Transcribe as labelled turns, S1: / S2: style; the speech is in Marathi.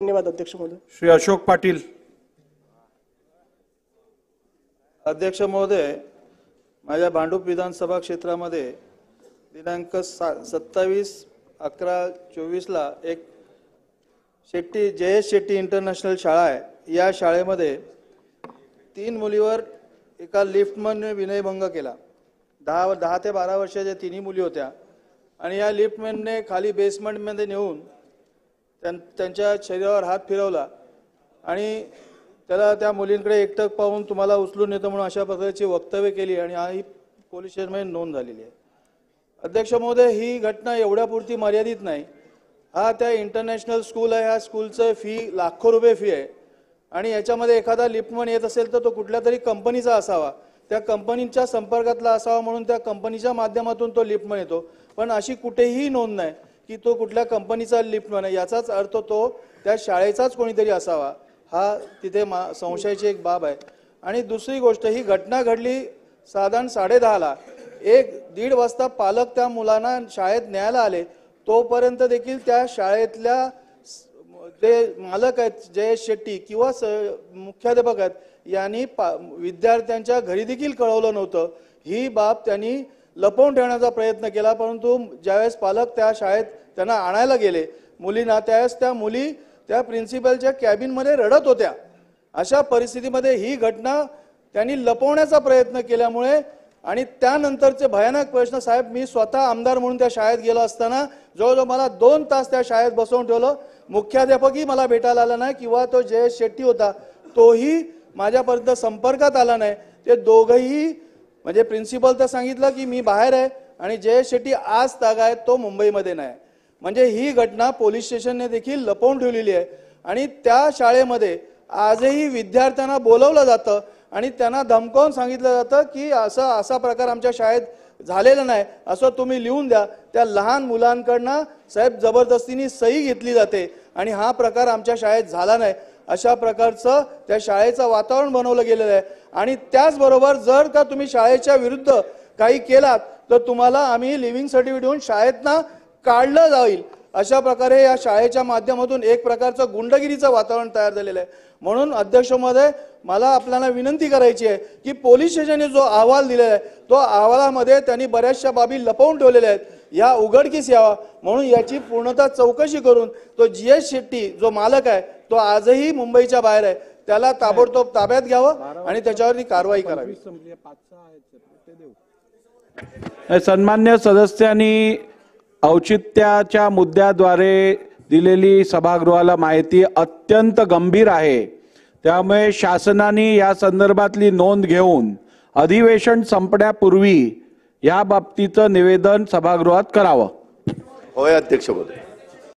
S1: धन्यवाद अध्यक्ष महोदय.
S2: श्री अशोक पाटील.
S3: अध्यक्ष महोदय, माझ्या भांडूप विधानसभा क्षेत्रामध्ये दिनांक 27/11/24 ला एक JS शेट्टी इंटरनॅशनल शाळा आहे. या शाळेमध्ये 3 मुलीवर एका लिफ्टमनने विनयभंग केला. 10 ते 12 वर्षाच्या तिन्ही मुली होत्या आणि या लिफ्टमॅनने खाली बेसमेंटमध्ये नेऊन त्यांच्या शरीरावर हात फिरवला आणि त्याला त्या मुलींकडे एकटक पाहून तुम्हाला उचलून नेतो म्हणून अशा प्रकारची वक्तव्य केली आणि ही पोलीस स्टेशनमध्ये नोंद झालेली आहे. अध्यक्ष महोदय, ही घटना एवढ्यापुरती मर्यादित नाही. हा त्या इंटरनॅशनल स्कूल आहे. ह्या स्कूलचं फी लाखो रुपये फी आहे आणि याच्यामध्ये एखादा लिफ्टमन येत असेल तर तो कुठल्या तरी कंपनीचा असावा, त्या कंपनीच्या संपर्कातला असावा म्हणून त्या कंपनीच्या माध्यमातून तो लिफ्टमन येतो. पण अशी कुठेही नोंद नाही की तो कुठल्या कंपनीचा लिफ्टमन आहे. याचाच अर्थ तो त्या शाळेचाच कोणीतरी असावा. हा तिथे संशयाची एक बाब आहे. आणि दुसरी गोष्ट, ही घटना घडली साधारण 10:30ला. 1-1:30 वाजता पालक त्या मुलांना शाळेत न्यायला आले. तोपर्यंत देखील त्या शाळेतल्या जे मालक आहेत JS शेट्टी किंवा मुख्याध्यापक आहेत यांनी विद्यार्थ्यांच्या घरी देखील कळवलं नव्हतं. ही बाब त्यांनी लपवून ठेवण्याचा प्रयत्न केला. परंतु ज्यावेळेस पालक त्या शाळेत त्यांना आणायला गेले मुलींना, त्यावेळेस त्या मुली त्या प्रिन्सिपलच्या कॅबिनमध्ये रडत होत्या. अशा परिस्थितीमध्ये ही घटना त्यांनी लपवण्याचा प्रयत्न केल्यामुळे आणि त्यानंतरचे भयानक प्रश्न, साहेब मी स्वतः आमदार म्हणून त्या शाळेत गेलो असताना जवळजवळ मला 2 तास त्या शाळेत बसवून ठेवलं. मुख्याध्यापकही मला भेटायला आला नाही किंवा तो JS शेट्टी होता तोही माझ्यापर्यंत संपर्कात आला नाही. ते दोघंही म्हणजे प्रिन्सिपल तर सांगितलं की मी बाहेर आहे आणि JS शेट्टी आज तागा आहे, तो मुंबईमध्ये नाही. म्हणजे ही घटना पोलीस स्टेशनने देखील लपवून ठेवलेली आहे. आणि त्या शाळेमध्ये आजही विद्यार्थ्यांना बोलवलं जातं आणि त्यांना धमकावून सांगितलं जातं की असा प्रकार आमच्या शाळेत झालेला नाही, असं तुम्ही लिहून द्या. त्या लहान मुलांकडनं साहेब जबरदस्तीने सही घेतली जाते आणि हा प्रकार आमच्या शाळेत झाला नाही. अशा प्रकारचं त्या शाळेचं वातावरण बनवलं गेलेलं आहे. आणि त्याचबरोबर जर का तुम्ही शाळेच्या विरुद्ध काही केलात तर तुम्हाला आम्ही लिव्हिंग सर्टिफिकेट देऊन शाळेतनं काढलं जाईल. अशा प्रकारे या शाळेच्या माध्यमातून एक प्रकारचं गुंडगिरीचं वातावरण तयार झालेलं आहे. म्हणून अध्यक्ष महोदय, मला आपल्याला विनंती करायची आहे की पोलीस स्टेशनने जो अहवाल दिलेला आहे तो अहवालामध्ये त्यांनी बऱ्याचशा बाबी लपवून ठेवलेल्या आहेत. या उघडकीस यावा म्हणून याची पूर्णतः चौकशी करून तो JS शेट्टी जो मालक आहे तो आजही मुंबईच्या बाहेर आहे, त्याला ताबडतोब ताब्यात घ्यावं आणि त्याच्यावरती कारवाई करावी.
S2: सन्मान्य सदस्यांनी औचित्याच्या मुद्द्याद्वारे दिलेली सभागृहाला माहिती अत्यंत गंभीर आहे. त्यामुळे शासनाने या संदर्भातली नोंद घेऊन अधिवेशन संपण्यापूर्वी या बाबतीचं निवेदन सभागृहात करावं.
S4: होय अध्यक्ष महोदय.